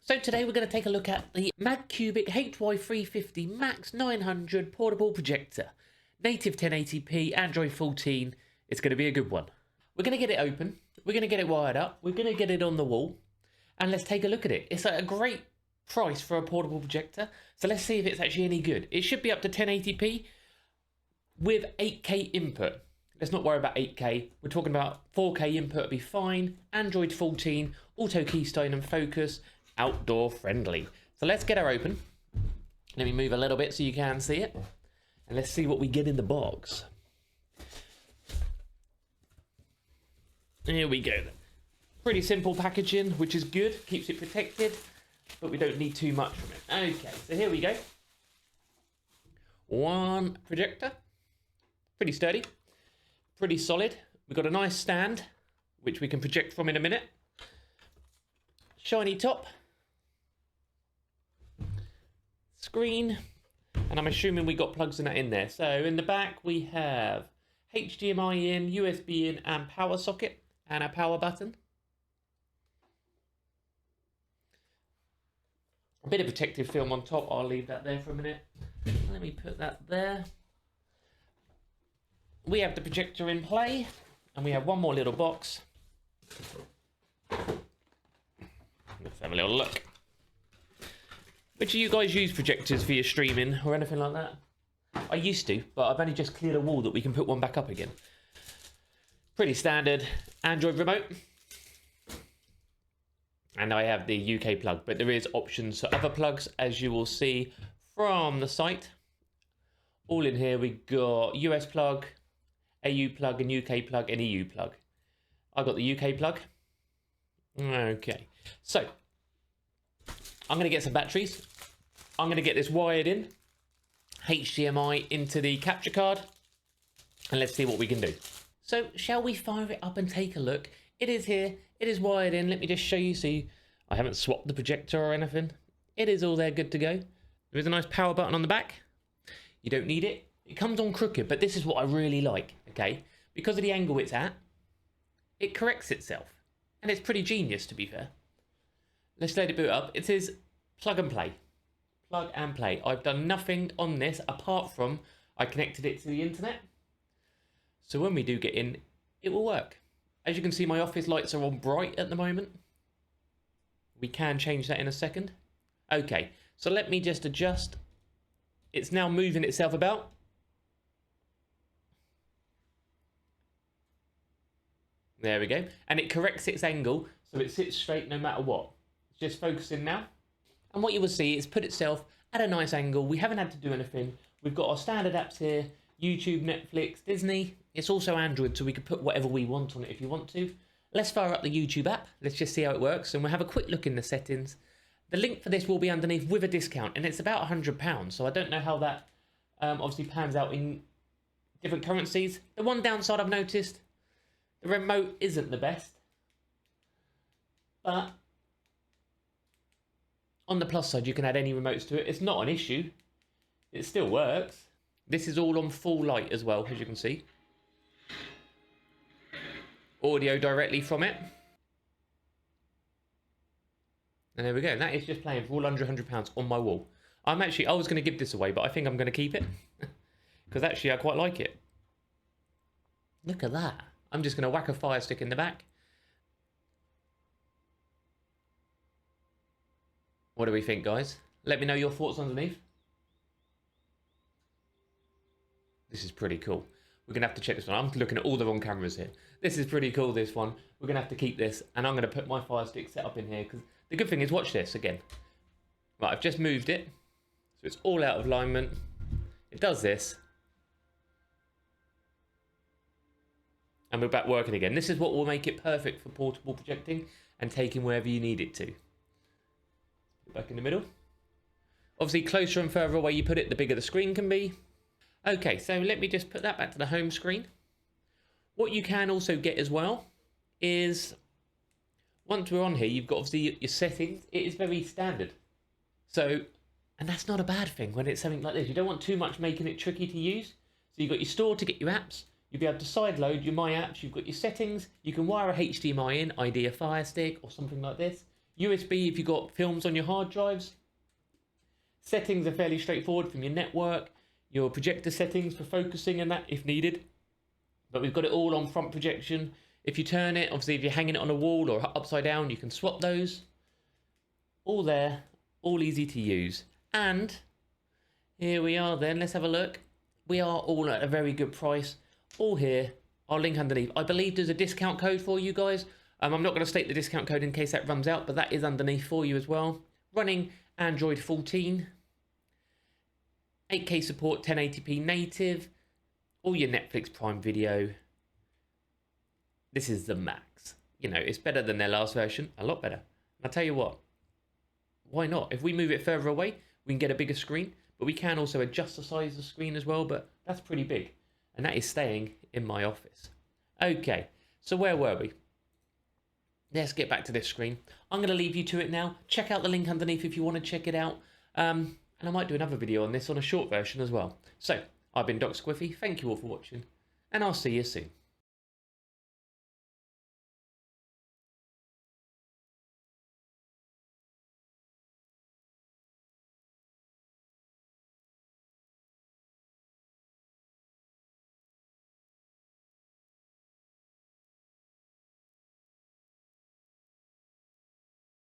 So today we're going to take a look at the MagCubic HY350 Max 900 portable projector. Native 1080p, Android 14. It's going to be a good one. We're going to get it open. We're going to get it wired up. We're going to get it on the wall. And let's take a look at it. It's at a great price for a portable projector. So let's see if it's actually any good. It should be up to 1080p with 8K input. Let's not worry about 8K. We're talking about 4K input will be fine. Android 14, auto keystone and focus, outdoor friendly. So let's get her open. Let me move a little bit so you can see it. And let's see what we get in the box. Here we go. Pretty simple packaging, which is good. Keeps it protected, but we don't need too much from it. Okay, so here we go. One projector. Pretty sturdy. Pretty solid. We've got a nice stand, which we can project from in a minute. Shiny top. Screen. And I'm assuming we got plugs in that in there. So in the back we have HDMI in, USB in, and power socket, and a power button. A bit of protective film on top. I'll leave that there for a minute. Let me put that there. We have the projector in play, and we have one more little box. Let's have a little look. Which of you guys use projectors for your streaming or anything like that? I used to, but I've only just cleared a wall that we can put one back up again. Pretty standard Android remote. And I have the UK plug, but there is options for other plugs, as you will see from the site. All in here, we got US plug, AU plug, and UK plug, and EU plug. I got the UK plug. Okay, so I'm going to get some batteries. I'm going to get this wired in, HDMI into the capture card, and let's see what we can do. So shall we fire it up and take a look? It is here. It is wired in. Let me just show you. See, I haven't swapped the projector or anything. It is all there, good to go. There is a nice power button on the back. You don't need it. It comes on crooked, but this is what I really like, okay? Because of the angle it's at, it corrects itself. And it's pretty genius, to be fair. Let's let it boot up. It says plug and play. Plug and play. I've done nothing on this apart from I connected it to the internet. So when we do get in, it will work. As you can see, my office lights are on bright at the moment. We can change that in a second. Okay, so let me just adjust. It's now moving itself about. There we go. And it corrects its angle, so it sits straight no matter what. It's just focusing now. And what you will see is put itself at a nice angle. We haven't had to do anything. We've got our standard apps here. YouTube, Netflix, Disney. It's also Android, so we can put whatever we want on it if you want to. Let's fire up the YouTube app. Let's just see how it works, and we'll have a quick look in the settings. The link for this will be underneath with a discount, and it's about £100, so I don't know how that obviously pans out in different currencies. The one downside I've noticed, the remote isn't the best, but on the plus side, you can add any remotes to it. It's not an issue. It still works. This is all on full light as well, as you can see. Audio directly from it. And there we go. That is just playing for all under £100 on my wall. I was going to give this away, but I think I'm going to keep it. Because actually, I quite like it. Look at that. I'm just going to whack a Firestick in the back. What do we think, guys? Let me know your thoughts underneath. This is pretty cool. We're going to have to check this one. I'm looking at all the wrong cameras here. This is pretty cool, this one. We're going to have to keep this. And I'm going to put my Firestick set up in here. Because the good thing is, watch this again. Right, I've just moved it. So it's all out of alignment. It does this. And we're back working again. This is what will make it perfect for portable projecting and taking wherever you need it to. Back in the middle. Obviously, closer and further away you put it, the bigger the screen can be. Okay, so let me just put that back to the home screen. What you can also get as well is, once we're on here, you've got obviously your settings. It is very standard. So, and that's not a bad thing when it's something like this. You don't want too much making it tricky to use. So you've got your store to get your apps. You'll be able to sideload your My Apps. You've got your settings. You can wire a HDMI in, ID a Firestick or something like this. USB if you've got films on your hard drives. Settings are fairly straightforward from your network, your projector settings for focusing and that if needed. But we've got it all on front projection. If you turn it, obviously if you're hanging it on a wall or upside down, you can swap those. All there, all easy to use. And here we are then, let's have a look. We are all at a very good price. All here, I'll link underneath. I believe there's a discount code for you guys. I'm not going to state the discount code in case that runs out, but that is underneath for you as well. Running Android 14. 8K support, 1080p native. All your Netflix Prime Video. This is the max. You know, it's better than their last version. A lot better. And I'll tell you what. Why not? If we move it further away, we can get a bigger screen. But we can also adjust the size of the screen as well. But that's pretty big. And that is staying in my office. Okay. So where were we? Let's get back to this screen. I'm going to leave you to it now. Check out the link underneath if you want to check it out. And I might do another video on this on a short version as well. So, I've been Doc Squiffy. Thank you all for watching. And I'll see you soon.